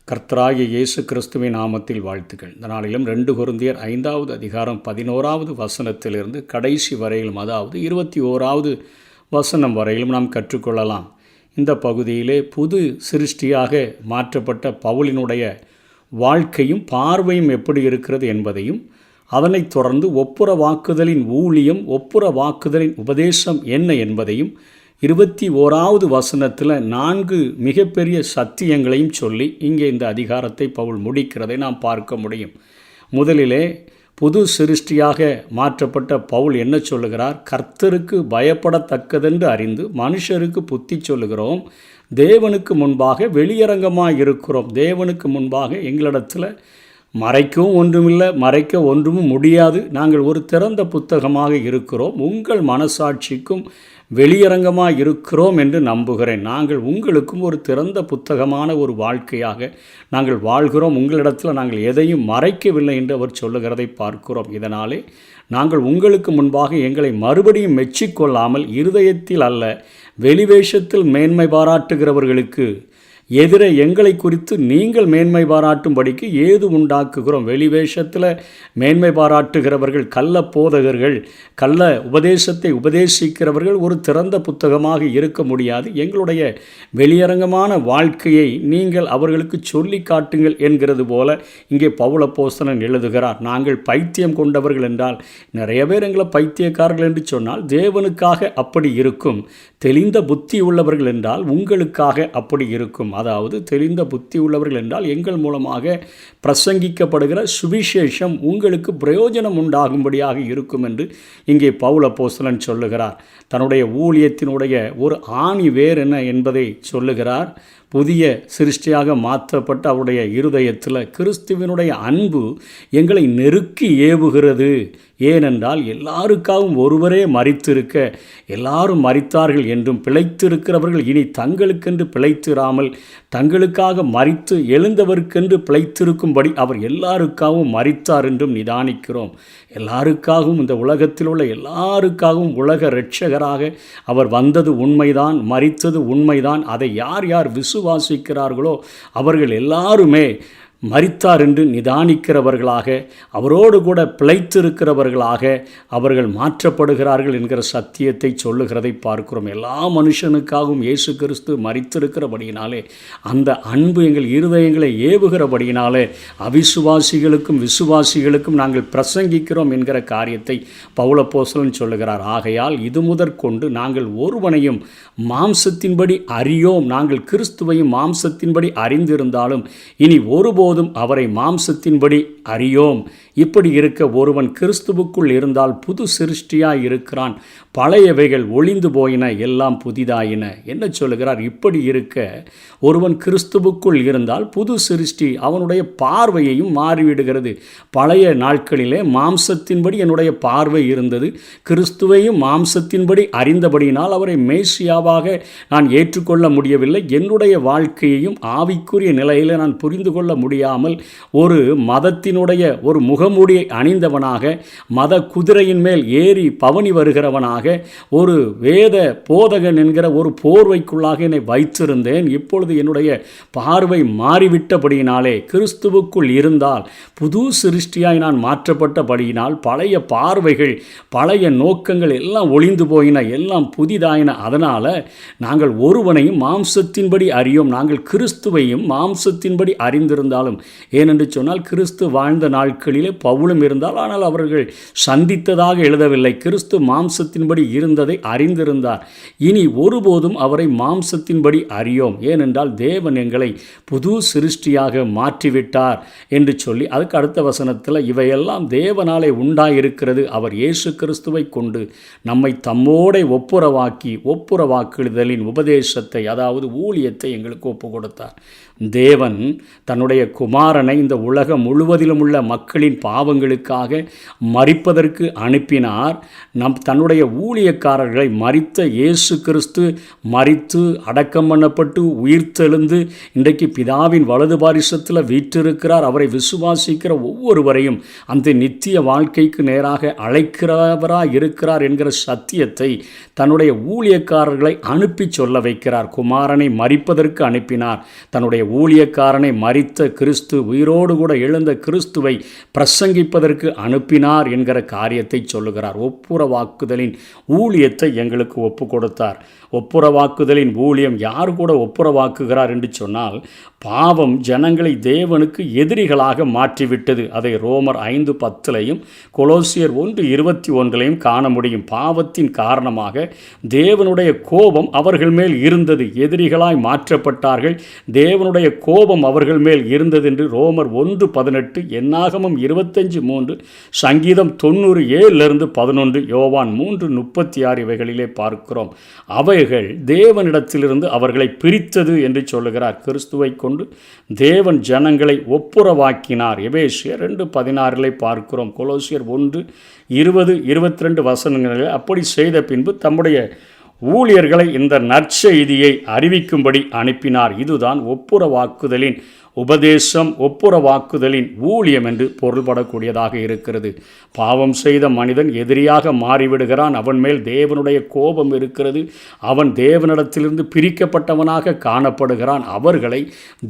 கர்த்தராகிய இயேசு கிறிஸ்துவின் நாமத்தில் வாழ்த்துக்கள். இந்த நாளிலும் 2 கொரிந்தியர் 5வது அதிகாரம் 11வது வசனத்திலிருந்து கடைசி வரையிலும், அதாவது 21வது வசனம் வரையிலும் நாம் கற்றுக்கொள்ளலாம். இந்த பகுதியிலே புது சிருஷ்டியாக மாற்றப்பட்ட பவுலினுடைய வாழ்க்கையும் பார்வையும் எப்படி இருக்கிறது என்பதையும், அதனைத் தொடர்ந்து ஒப்புர வாக்குதலின் ஊழியம், ஒப்புர வாக்குதலின் உபதேசம் என்ன என்பதையும் 21வது வசனத்தில் 4 மிகப்பெரிய சத்தியங்களையும் சொல்லி இங்கே இந்த அதிகாரத்தை பவுல் முடிக்கிறதை நாம் பார்க்க முடியும். முதலிலே புது சிருஷ்டியாக மாற்றப்பட்ட பவுல் என்ன சொல்லுகிறார்? கர்த்தருக்கு பயப்படத்தக்கதென்று அறிந்து மனுஷருக்கு புத்தி சொல்லுகிறோம், தேவனுக்கு முன்பாக வெளியரங்கமாக இருக்கிறோம். தேவனுக்கு முன்பாக எங்களிடத்தில் மறைக்கவும் ஒன்றுமில்லை, மறைக்க ஒன்றும் முடியாது. நாங்கள் ஒரு திறந்த புத்தகமாக இருக்கிறோம், உங்கள் மனசாட்சிக்கும் வெளியரங்கமாக இருக்கிறோம் என்று நம்புகிறேன். நாங்கள் உங்களுக்கும் ஒரு திறந்த புத்தகமான ஒரு வாழ்க்கையாக நாங்கள் வாழ்கிறோம். உங்களிடத்தில் நாங்கள் எதையும் மறைக்கவில்லை என்று அவர் சொல்லுகிறதை பார்க்கிறோம். இதனாலே நாங்கள் உங்களுக்கு முன்பாக எங்களை மறுபடியும் மெச்சிக்கொள்ளாமல் இருதயத்தில் அல்ல, வெளிவேஷத்தில் மேன்மை பாராட்டுகிறவர்களுக்கு எதிரே எங்களை குறித்து நீங்கள் மேன்மை பாராட்டும்படிக்கு ஏது உண்டாக்குகிறோம். வெளிவேஷத்தில் மேன்மை பாராட்டுகிறவர்கள், கள்ள போதகர்கள், கள்ள உபதேசத்தை உபதேசிக்கிறவர்கள் ஒரு திறந்த புத்தகமாக இருக்க முடியாது. எங்களுடைய வெளியரங்கமான வாழ்க்கையை நீங்கள் அவர்களுக்கு சொல்லி காட்டுங்கள் என்கிறது போல இங்கே பவுல் அப்போஸ்தலன் எழுதுகிறார். நாங்கள் பைத்தியம் கொண்டவர்கள் என்றால், நிறைய பேர் எங்களை பைத்தியக்காரர்கள் என்று சொன்னால் தேவனுக்காக அப்படி இருக்கும். தெளிந்த புத்தி உள்ளவர்கள் என்றால் உங்களுக்காக அப்படி இருக்கும். அதாவது தெளிந்த புத்தி உள்ளவர்கள் என்றால் எங்கள் மூலமாக பிரசங்கிக்கப்படுகிற சுவிசேஷம் உங்களுக்கு பிரயோஜனம் உண்டாகும்படியாக இருக்கும் என்று இங்கே பவுல் அப்போஸ்தலன் சொல்லுகிறார். தன்னுடைய ஊழியத்தினுடைய ஒரு ஆணி வேர் என்ன என்பதை சொல்லுகிறார். புதிய சிருஷ்டியாக மாற்றப்பட்ட அவருடைய இருதயத்தில் கிறிஸ்துவினுடைய அன்பு எங்களை நெருக்கி ஏவுகிறது. ஏனென்றால் எல்லாருக்காகவும் ஒருவரே மரித்திருக்க எல்லாரும் மரித்தார்கள் என்றும், பிழைத்திருக்கிறவர்கள் இனி தங்களுக்கென்று பிழைத்திராமல் தங்களுக்காக மரித்து எழுந்தவருக்கென்று பிழைத்திருக்கும்படி அவர் எல்லாருக்காகவும் மரித்தார் என்றும் நிதானிக்கிறோம். எல்லாருக்காகவும், இந்த உலகத்தில் உள்ள எல்லாருக்காகவும் உலக இரட்சகராக அவர் வந்தது உண்மைதான், மரித்தது உண்மைதான். அதை யார் யார் விசுவாசிக்கிறார்களோ அவர்கள் எல்லாருமே மரித்தார் என்று நிதானிக்கிறவர்களாக, அவரோடு கூட பிழைத்திருக்கிறவர்களாக அவர்கள் மாற்றப்படுகிறார்கள் என்கிற சத்தியத்தை சொல்லுகிறதை பார்க்கிறோம். எல்லா மனுஷனுக்காகவும் இயேசு கிறிஸ்து மரித்திருக்கிறபடியினாலே, அந்த அன்பு எங்கள் இருதயங்களை ஏவுகிறபடியினாலே அவிசுவாசிகளுக்கும் விசுவாசிகளுக்கும் நாங்கள் பிரசங்கிக்கிறோம் என்கிற காரியத்தை பவுல் அப்போஸ்தலன் சொல்லுகிறார். ஆகையால் இது முதற்கொண்டு நாங்கள் ஒருவனையும் மாம்சத்தின்படி அறியோம். நாங்கள் கிறிஸ்துவையும் மாம்சத்தின்படி அறிந்திருந்தாலும் இனி ஒருபோதும் அவரை மாம்சத்தின்படி அறியோம். இப்படி இருக்க ஒருவன் கிறிஸ்துவுக்குள் இருந்தால் புது சிருஷ்டியாய் இருக்கிறான், பழையவைகள் ஒளிந்து போயின, எல்லாம் புதிதாயின. என்ன சொல்லுகிறார்? இப்படி இருக்க ஒருவன் கிறிஸ்துவுக்குள் இருந்தால் புது சிருஷ்டி, அவனுடைய பார்வையையும் மாறிவிடுகிறது. பழைய நாட்களிலே மாம்சத்தின்படி என்னுடைய பார்வை இருந்தது, கிறிஸ்துவையும் மாம்சத்தின்படி அறிந்தபடியினால் அவரை மேசியாவாக நான் ஏற்றுக்கொள்ள முடியவில்லை. என்னுடைய வாழ்க்கையையும் ஆவிக்குரிய நிலையில் நான் புரிந்து கொள்ள முடியாமல் ஒரு மதத்தினுடைய ஒரு முகமூடியை அணிந்தவனாக, மத குதிரையின் மேல் ஏறி பவனி வருகிறவனாக, ஒரு வேத போதகன் என்கிற ஒரு போர்வைக்குள்ளாக என்னை வைத்திருந்தேன். இப்பொழுது என்னுடைய பார்வை மாறிவிட்டபடியினாலே, கிறிஸ்துவுக்குள் இருந்தால் புது சிருஷ்டியாய் நான் மாற்றப்பட்டபடியினால் பழைய பார்வைகள், பழைய நோக்கங்கள் எல்லாம் ஒளிந்து போயின, எல்லாம் புதிதாயின. அதனால் நாங்கள் ஒருவனையும் மாம்சத்தின்படி அறியோம். நாங்கள் கிறிஸ்துவையும் மாம்சத்தின்படி அறிந்திருந்தாலும், ஏனென்று சொன்னால் கிறிஸ்து வாழ்ந்த நாட்களிலே பவுலும் இருந்தால், ஆனால் அவர்கள் சந்தித்ததாக எழுதவில்லை. கிறிஸ்து மாம்சத்தின்படி இருந்ததை அறிந்திருந்தார். இனி ஒருபோதும் அவரை மாம்சத்தின்படி அறியோம், ஏனென்றால் தேவன் எங்களை புது சிருஷ்டியாக மாற்றிவிட்டார் என்று சொல்லி, அதுக்கு அடுத்த வசனத்தில் இவையெல்லாம் தேவனாலே உண்டாயிருக்கிறது, அவர் இயேசு கிறிஸ்துவை கொண்டு நம்மை தம்மோடே ஒப்புரவாக்குதலின் உபதேசத்தை, அதாவது ஊழியத்தை எங்களுக்கு ஒப்பு கொடுத்தார். தேவன் தன்னுடைய குமாரனை இந்த உலகம் முழுவதிலும் உள்ள மக்களின் பாவங்களுக்காக மரிப்பதற்கு அனுப்பினார். தன்னுடைய ஊழியக்காரர்களை மரித்த இயேசு கிறிஸ்து மரித்து அடக்கம் பண்ணப்பட்டு உயிர்த்தெழுந்து இன்றைக்கு பிதாவின் வலது பாரிசத்தில் வீற்றிருக்கிறார். அவரை விசுவாசிக்கிற ஒவ்வொருவரையும் அந்த நித்திய வாழ்க்கைக்கு நேராக அழைக்கிறவராக இருக்கிறார் என்கிற சத்தியத்தை தன்னுடைய ஊழியக்காரர்களை அனுப்பி சொல்ல வைக்கிறார். குமாரனை மரிப்பதற்கு அனுப்பினார், தன்னுடைய ஊழியக்காரனை மரித்த கிறிஸ்து உயிரோடு கூட எழுந்த கிறிஸ்துவை பிரசங்கிப்பதற்கு அனுப்பினார் என்கிற காரியத்தை சொல்லுகிறார். ஒப்புரவாக்குதலின் ஊழியத்தை எங்களுக்கு ஒப்பு கொடுத்தார். ஒப்புரவாக்குதலின் ஊழியம் யார் கூட ஒப்புரவாக்குகிறார் என்று சொன்னால், பாவம் ஜனங்களை தேவனுக்கு எதிரிகளாக மாற்றிவிட்டது. அதை ரோமர் 5:10 கொலோசியர் 1:21 காண முடியும். பாவத்தின் காரணமாக தேவனுடைய கோபம் அவர்கள் மேல் இருந்தது. எதிரிகளாய் மாற்றப்பட்டார்கள். தேவனுடைய கோபம் அவர்கள் மேல் இருந்தது என்று ரோமர் 1:18, என்னாகமம் 25:3, சங்கீதம் 90:7-11, யோவான் 3:36 இவைகளிலே பார்க்கிறோம். அவைகள் தேவனிடத்திலிருந்து அவர்களை பிரித்தது என்று சொல்லுகிறார். கிறிஸ்துவை கொண்டு தேவன் ஜனங்களை ஒப்புரவாக்கினார். எபேசியர் 2:16 பார்க்கிறோம். கொலோசியர் 1:20-22 வசனங்களில் அப்படி செய்த பின்பு தம்முடைய ஊழியர்களை இந்த நற்செய்தியை அறிவிக்கும்படி அனுப்பினார். இதுதான் ஒப்புரவாக்குதலின் உபதேசம், ஒப்புரவாக்குதலின் ஊழியம் என்று பொருள்படக்கூடியதாக இருக்கிறது. பாவம் செய்த மனிதன் எதிரியாக மாறிவிடுகிறான். அவன் மேல் தேவனுடைய கோபம் இருக்கிறது. அவன் தேவனிடத்திலிருந்து பிரிக்கப்பட்டவனாக காணப்படுகிறான். அவர்களை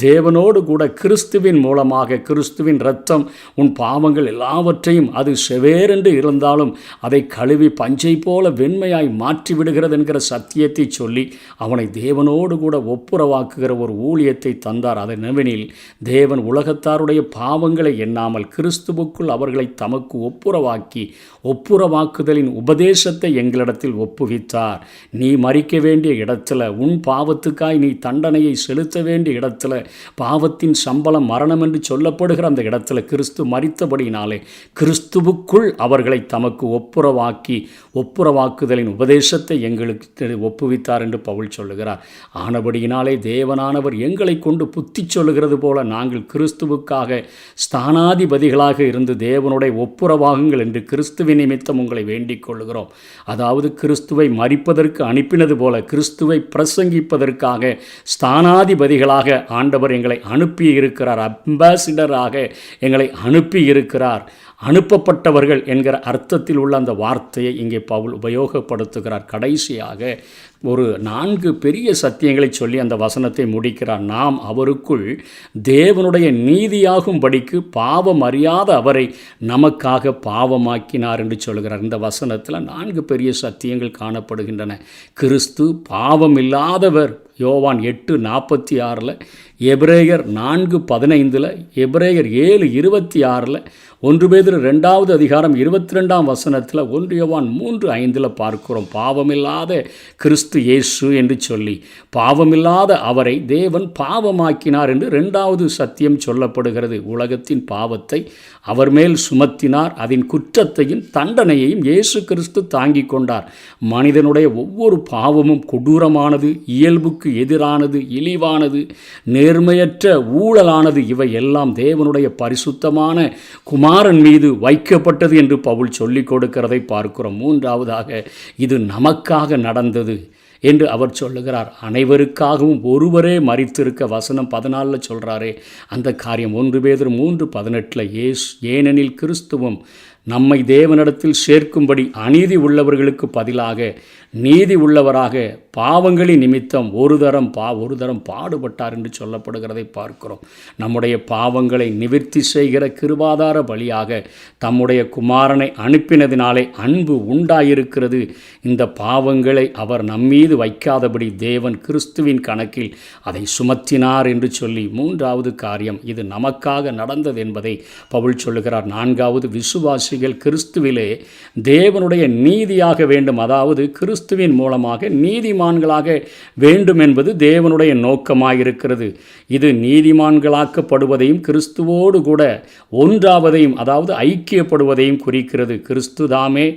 தேவனோடு கூட கிறிஸ்துவின் மூலமாக, கிறிஸ்துவின் இரத்தம் உன் பாவங்கள் எல்லாவற்றையும் அது செவேரென்று இருந்தாலும் அதை கழுவி பஞ்சை போல வெண்மையாய் மாற்றிவிடுகிறது என்கிற சத்தியத்தை சொல்லி அவனை தேவனோடு கூட ஒப்புரவாக்குகிற ஒரு ஊழியத்தை தந்தார். அதை நவனில் தேவன் உலகத்தாருடைய பாவங்களை எண்ணாமல் கிறிஸ்துவுக்குள் அவர்களை தமக்கு ஒப்புரவாக்கி ஒப்புரவாக்குதலின் உபதேசத்தை எங்களிடத்தில் ஒப்புவித்தார். நீ மரிக்க வேண்டிய இடத்துல, உன் பாவத்துக்காய் நீ தண்டனையை செலுத்த வேண்டிய இடத்துல, பாவத்தின் சம்பளம் மரணம் என்று சொல்லப்படுகிற அந்த இடத்துல கிறிஸ்து மரித்தபடியினாலே கிறிஸ்துவுக்குள் அவர்களை தமக்கு ஒப்புரவாக்கி ஒப்புரவாக்குதலின் உபதேசத்தை எங்களுக்கு ஒப்புவித்தார் என்று பவுல் சொல்லுகிறார். ஆனபடியினாலே தேவனானவர் எங்களை கொண்டு புத்தி சொல்லுகிறது போல நாங்கள் கிறிஸ்துவுக்காக ஸ்தானாதிபதிகளாக இருந்து தேவனுடைய ஒப்புரவாகுங்கள் என்று கிறிஸ்துவின் நிமித்தம் உங்களை வேண்டிக் கொள்கிறோம். அதாவது கிறிஸ்துவை மரிப்பதற்கு அனுப்பினது போல கிறிஸ்துவை பிரசங்கிப்பதற்காக ஸ்தானாதிபதிகளாக ஆண்டவர் எங்களை அனுப்பி இருக்கிறார். அம்பாசிடராக எங்களை அனுப்பி இருக்கிறார். அனுப்பப்பட்டவர்கள் என்கிற அர்த்தத்தில் உள்ள அந்த வார்த்தையை இங்கே பவுல் உபயோகப்படுத்துகிறார். கடைசியாக ஒரு 4 பெரிய சத்தியங்களை சொல்லி அந்த வசனத்தை முடிக்கிறார். நாம் அவருக்குள் தேவனுடைய நீதியாகும்படிக்கு பாவம் அறியாத அவரை நமக்காக பாவமாக்கினார் என்று சொல்கிறார். இந்த வசனத்தில் 4 பெரிய சத்தியங்கள் காணப்படுகின்றன. கிறிஸ்து பாவம் இல்லாதவர், யோவான் 8:46, எபிரேயர் 4:15, எபிரேயர் 7:26, 1 பேதுரு 2வது அதிகாரம் 22ஆம் வசனத்தில், 1 யோவான் 3:5 பார்க்கிறோம். பாவமில்லாத கிறிஸ்து இயேசு என்று சொல்லி பாவமில்லாத அவரை தேவன் பாவமாக்கினார் என்று 2வது சத்தியம் சொல்லப்படுகிறது. உலகத்தின் பாவத்தை அவர் மேல் சுமத்தினார். அதன் குற்றத்தையும் தண்டனையையும் இயேசு கிறிஸ்து தாங்கிக் கொண்டார். மனிதனுடைய ஒவ்வொரு பாவமும் கொடூரமானது, இயல்புக்கு எதிரானது, இழிவானது, நேர்மையற்ற ஊழலானது. இவை எல்லாம் தேவனுடைய பரிசுத்தமான குமாரன் மீது வைக்கப்பட்டது என்று பவுல் சொல்லிக் கொடுக்கிறதை பார்க்கிறோம். 3வதாக இது நமக்காக நடந்தது என்று அவர் சொல்லுகிறார். அனைவருக்காகவும் ஒருவரே மரித்திருக்க வசனம் 14 சொல்கிறாரே அந்த காரியம் 1 பேதுரு 3:18 ஏனெனில் கிறிஸ்துவும் நம்மை தேவனிடத்தில் சேர்க்கும்படி அநீதி உள்ளவர்களுக்கு பதிலாக நீதி உள்ளவராக பாவங்களின் நிமித்தம் ஒரு தரம் பாடுபட்டார் என்று சொல்லப்படுகிறதை பார்க்கிறோம். நம்முடைய பாவங்களை நிவர்த்தி செய்கிற கிருபாதார பலியாக தம்முடைய குமாரனை அனுப்பினதினாலே அன்பு உண்டாயிருக்கிறது. இந்த பாவங்களை அவர் நம்மீது வைக்காதபடி தேவன் கிறிஸ்துவின் கணக்கில் அதை சுமத்தினார் என்று சொல்லி 3வது காரியம் இது நமக்காக நடந்தது என்பதை பவுல் சொல்லுகிறார். 4வது விசுவாசிகள் கிறிஸ்துவிலே தேவனுடைய நீதியாக வேண்டும், அதாவது கிறிஸ்துவின் மூலமாக நீதிமான்களாக வேண்டும் என்பது தேவனுடைய நோக்கமாயிருக்கிறது. இது நீதிமான்களாக்கப்படுவதையும் கிறிஸ்துவோடு கூட ஒன்றாவதையும், அதாவது ஐக்கியப்படுவதையும் குறிக்கிறது. கிறிஸ்து தாமே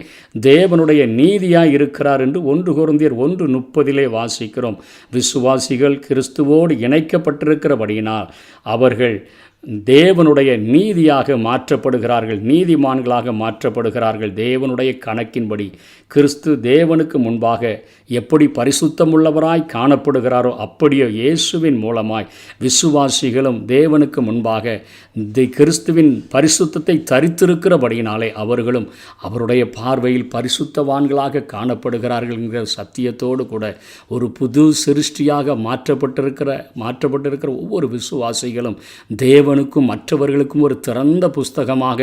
தேவனுடைய நீதியாய் இருக்கிறார் என்று 1 கொரிந்தியர் 1:30 வாசிக்கிறோம். விசுவாசிகள் கிறிஸ்துவோடு இணைக்கப்பட்டிருக்கிறபடியினால் அவர்கள் தேவனுடைய நீதியாக மாற்றப்படுகிறார்கள், நீதிமான்களாக மாற்றப்படுகிறார்கள். தேவனுடைய கணக்கின்படி கிறிஸ்து தேவனுக்கு முன்பாக எப்படி பரிசுத்தமுள்ளவராய் காணப்படுகிறாரோ அப்படியே இயேசுவின் மூலமாய் விசுவாசிகளும் தேவனுக்கு முன்பாக கிறிஸ்துவின் பரிசுத்தத்தை தரித்திருக்கிறபடியினாலே அவர்களும் அவருடைய பார்வையில் பரிசுத்தவான்களாக காணப்படுகிறார்கள் என்கிற சத்தியத்தோடு கூட ஒரு புது சிருஷ்டியாக மாற்றப்பட்டிருக்கிற ஒவ்வொரு விசுவாசிகளும் தேவனுக்கும் மற்றவர்களுக்கும் ஒரு திறந்த புஸ்தகமாக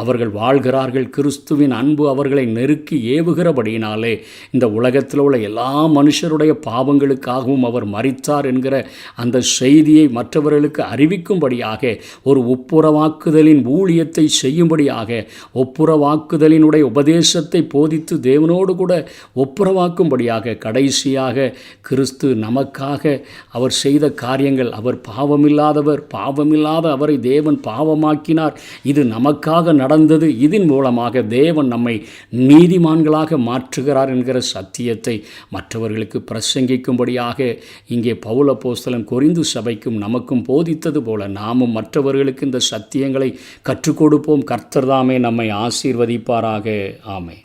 அவர்கள் வாழ்கிறார்கள். கிறிஸ்துவின் அன்பு அவர்களை நெருக்கி ஏவுகிறபடியினாலே இந்த உலகத்தில் உள்ள எல்லா மனுஷருடைய பாவங்களுக்காகவும் அவர் மரித்தார் என்கிற அந்த செய்தியை மற்றவர்களுக்கு அறிவிக்கும்படியாக ஒரு ஒப்புரவாக்குதலின் ஊழியத்தை செய்யும்படியாக ஒப்புரவாக்குதலினுடைய உபதேசத்தை போதித்து தேவனோடு கூட ஒப்புரவாக்கும்படியாக கடைசியாக கிறிஸ்து நமக்காக அவர் செய்த காரியங்கள், அவர் பாவமில்லாத அவரை தேவன் பாவமாக்கினார், இது நமக்காக நடந்தது, இதன் மூலமாக தேவன் நம்மை நீதிமான்களாக மாற்றுகிறார் என்கிற சத்தியத்தை மற்றவர்களுக்கு பிரசங்கிக்கும்படியாக இங்கே பவுல் அப்போஸ்தலன் கொரிந்து சபைக்கும் நமக்கும் போதித்தது போல நாமும் மற்றவர்களுக்கு இந்த சத்தியங்களை கற்றுக் கொடுப்போம். கர்த்தர் தாமே நம்மை ஆசீர்வதிப்பாராக. ஆமென்.